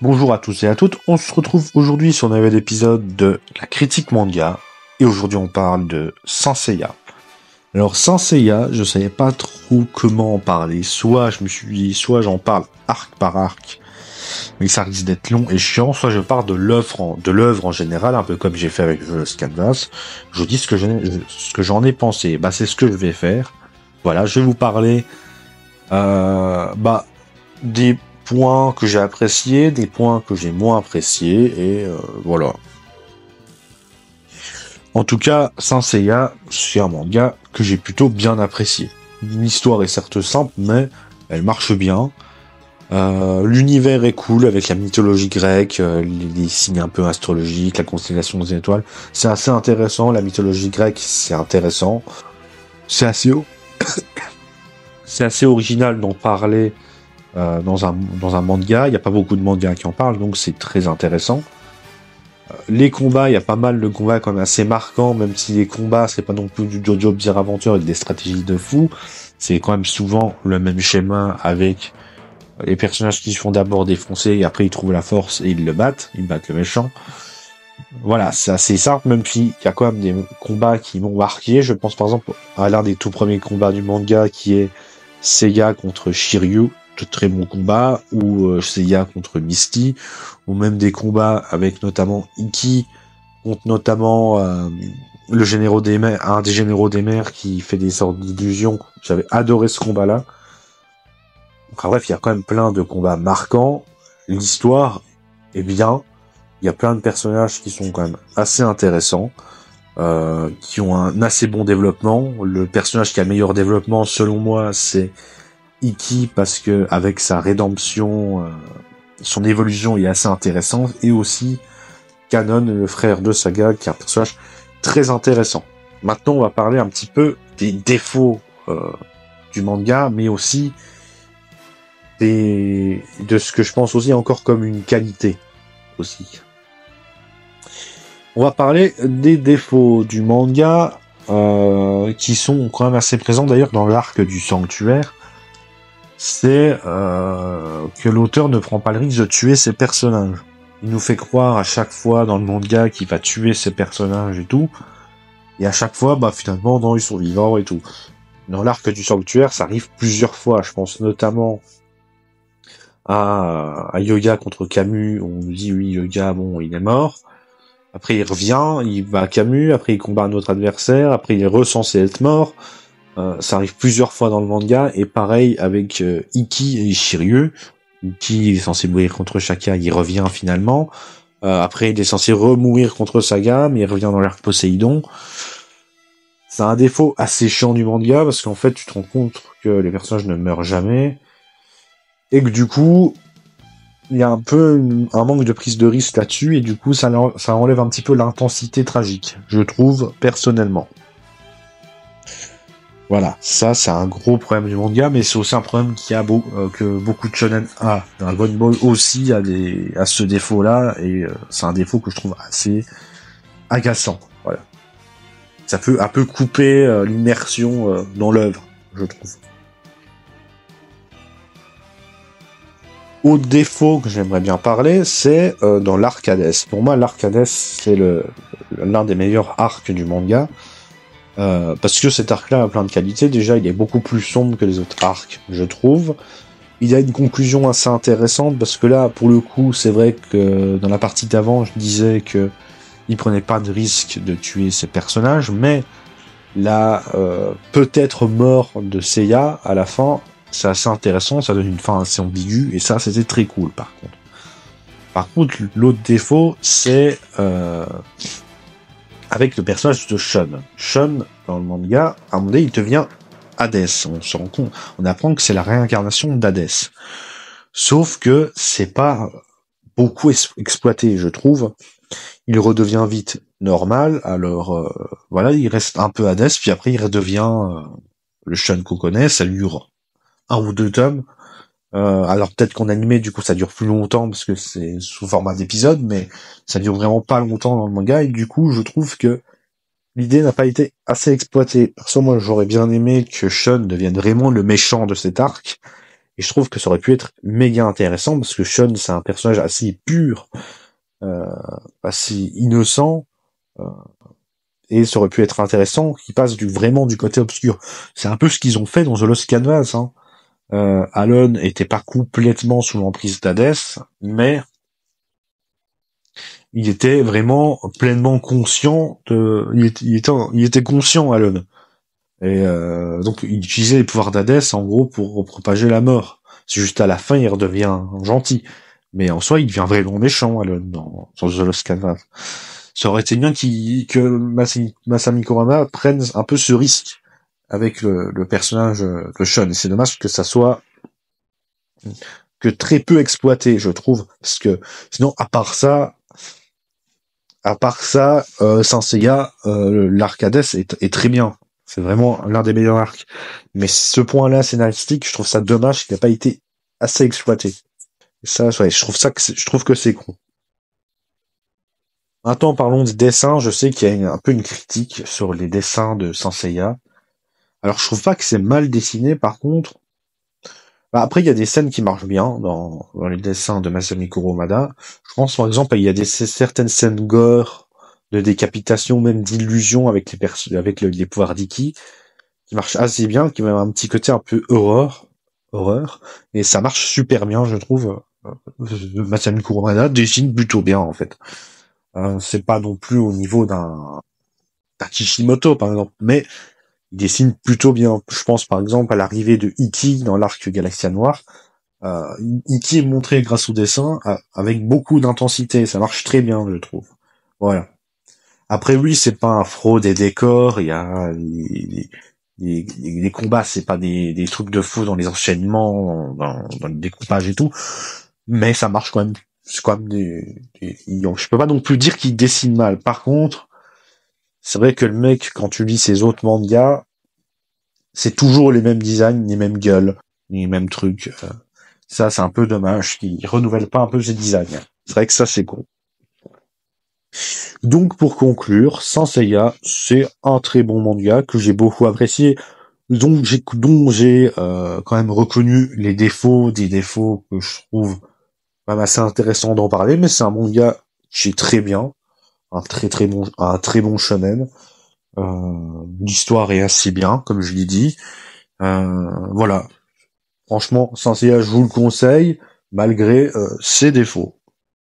Bonjour à tous et à toutes, on se retrouve aujourd'hui sur un nouvel épisode de la critique manga, et aujourd'hui on parle de Saint Seiya. Alors Saint Seiya, je savais pas trop comment en parler, soit je me suis dit, soit j'en parle arc par arc, mais ça risque d'être long et chiant, soit je parle de l'œuvre en général, un peu comme j'ai fait avec The Canvas, je dis ce que j'en ai pensé, c'est ce que je vais faire. Voilà, je vais vous parler des points que j'ai appréciés, des points que j'ai moins appréciés, et voilà. En tout cas, Saint Seiya, c'est un manga que j'ai plutôt bien apprécié. L'histoire est certes simple, mais elle marche bien. L'univers est cool avec la mythologie grecque, les signes un peu astrologiques, la constellation des étoiles. C'est assez intéressant, la mythologie grecque, c'est intéressant. C'est assez, c'est assez original d'en parler dans un manga. Il n'y a pas beaucoup de mangas qui en parlent, donc c'est très intéressant. Les combats, il y a pas mal de combats quand même assez marquants, même si les combats, c'est pas non plus du JoJo Bizarre Adventure avec des stratégies de fou. C'est quand même souvent le même schéma avec les personnages qui se font d'abord défoncer et après ils trouvent la force et ils battent le méchant. Voilà, c'est assez simple, même s'il y a quand même des combats qui m'ont marqué. Je pense par exemple à l'un des tout premiers combats du manga qui est Seiya contre Shiryu, de très bon combat, ou Seiya contre Misty, ou même des combats avec notamment Ikki contre notamment le généraux des mers, un des généraux des mers qui fait des sortes d'illusions. J'avais adoré ce combat-là. Enfin bref, il y a quand même plein de combats marquants. L'histoire est bien. Il y a plein de personnages qui sont quand même assez intéressants, qui ont un assez bon développement. Le personnage qui a le meilleur développement, selon moi, c'est Ikki, parce que avec sa rédemption, son évolution est assez intéressante, et aussi Kanon, le frère de Saga, qui est un personnage très intéressant. Maintenant, on va parler un petit peu des défauts du manga, mais aussi de ce que je pense aussi encore comme une qualité aussi. On va parler des défauts du manga qui sont quand même assez présents d'ailleurs dans l'arc du sanctuaire. C'est que l'auteur ne prend pas le risque de tuer ses personnages. Il nous fait croire à chaque fois dans le manga qu'il va tuer ses personnages et tout, et à chaque fois, finalement, non, ils sont vivants et tout. Dans l'arc du sanctuaire, ça arrive plusieurs fois. Je pense notamment à Yoga contre Camus. On nous dit oui, Yoga, bon, il est mort. Après, il revient, il va à Camus. Après, il combat un autre adversaire. Après, il est recensé être mort. Ça arrive plusieurs fois dans le manga, et pareil avec Ikki et Shiryu. Ikki est censé mourir contre Shaka, il revient finalement. Après, il est censé remourir contre Saga, mais il revient dans l'arc Poséidon. C'est un défaut assez chiant du manga, parce qu'en fait, tu te rends compte que les personnages ne meurent jamais, et que du coup, il y a un peu un manque de prise de risque là-dessus, et du coup, ça enlève un petit peu l'intensité tragique, je trouve, personnellement. Voilà, ça c'est un gros problème du manga, mais c'est aussi un problème que beaucoup de shonen a. Dragon Ball aussi a ce défaut-là, et c'est un défaut que je trouve assez agaçant. Voilà, ça peut un peu couper l'immersion dans l'œuvre, je trouve. Autre défaut que j'aimerais bien parler, c'est dans l'arc Hades. Pour moi, l'arc Hades, c'est l'un des meilleurs arcs du manga. Parce que cet arc-là a plein de qualités. Déjà, il est beaucoup plus sombre que les autres arcs, je trouve. Il a une conclusion assez intéressante, parce que là, pour le coup, c'est vrai que dans la partie d'avant, je disais que il prenait pas de risque de tuer ses personnages, mais la peut-être mort de Seiya à la fin, c'est assez intéressant, ça donne une fin assez ambiguë, et ça, c'était très cool, par contre. Par contre, l'autre défaut, c'est avec le personnage de Shun. Shun, dans le manga, à un moment donné, il devient Hadès. On se rend compte, on apprend que c'est la réincarnation d'Hadès. Sauf que c'est pas beaucoup exploité, je trouve. Il redevient vite normal, alors voilà, il reste un peu Hadès, puis après il redevient le Shun qu'on connaît, ça dure 1 ou 2 tomes. Alors peut-être qu'en animé, du coup, ça dure plus longtemps, parce que c'est sous format d'épisode, mais ça dure vraiment pas longtemps dans le manga, et du coup, je trouve que l'idée n'a pas été assez exploitée. Perso, moi, j'aurais bien aimé que Shun devienne vraiment le méchant de cet arc, Et je trouve que ça aurait pu être méga intéressant, parce que Sean, c'est un personnage assez pur, euh, assez innocent, euh, et ça aurait pu être intéressant qu'il passe vraiment du côté obscur. C'est un peu ce qu'ils ont fait dans The Lost Canvas, hein. Alon était pas complètement sous l'emprise d'Hadès, mais il était vraiment pleinement conscient il était conscient, Alon. Et donc il utilisait les pouvoirs d'Hadès en gros pour propager la mort. C'est juste à la fin il redevient gentil. Mais en soi il devient vraiment méchant, Alon, dans The Lost Canvas. Ça aurait été bien que Masami Kurama prenne un peu ce risque avec le personnage de Sean. Et c'est dommage que ça soit que très peu exploité, je trouve, parce que sinon, Saint Seiya, l'arc Hades est très bien. C'est vraiment l'un des meilleurs arcs. Mais ce point-là scénaristique, je trouve ça dommage qu'il n'a pas été assez exploité. Et ça, ouais, je trouve que c'est con. Maintenant, parlons des dessins. Je sais qu'il y a un peu une critique sur les dessins de Saint Seiya. Alors, je trouve pas que c'est mal dessiné, par contre. Bah, après, il y a des scènes qui marchent bien dans les dessins de Masami Kurumada. Je pense, par exemple, il y a certaines scènes gore, de décapitation, même d'illusion avec les pouvoirs d'Iki, qui marchent assez bien, qui ont un petit côté un peu horreur. Et ça marche super bien, je trouve. Masami Kurumada dessine plutôt bien, en fait. C'est pas non plus au niveau d'un Kishimoto, par exemple, mais il dessine plutôt bien. Je pense par exemple à l'arrivée de Iki dans l'arc Galaxia Noire. Iki est montré grâce au dessin avec beaucoup d'intensité. Ça marche très bien, je trouve. Voilà. Après oui, c'est pas un fraude des décors. Il y a les combats, c'est pas des trucs de fou dans les enchaînements, dans le découpage et tout. Mais ça marche quand même. C'est quand même je peux pas non plus dire qu'il dessine mal. Par contre, c'est vrai que le mec, quand tu lis ses autres mangas, c'est toujours les mêmes designs, les mêmes gueules, les mêmes trucs. Ça, c'est un peu dommage qu'ils renouvellent pas un peu ces designs. C'est vrai que ça, c'est con. Donc, pour conclure, Saint Seiya, c'est un très bon manga que j'ai beaucoup apprécié, dont j'ai quand même reconnu des défauts que je trouve quand même assez intéressant d'en parler, mais c'est un manga qui est très bien, un très bon shonen. L'histoire est assez bien, comme je l'ai dit. Voilà. Franchement, Saint Seiya, je vous le conseille, malgré ses défauts.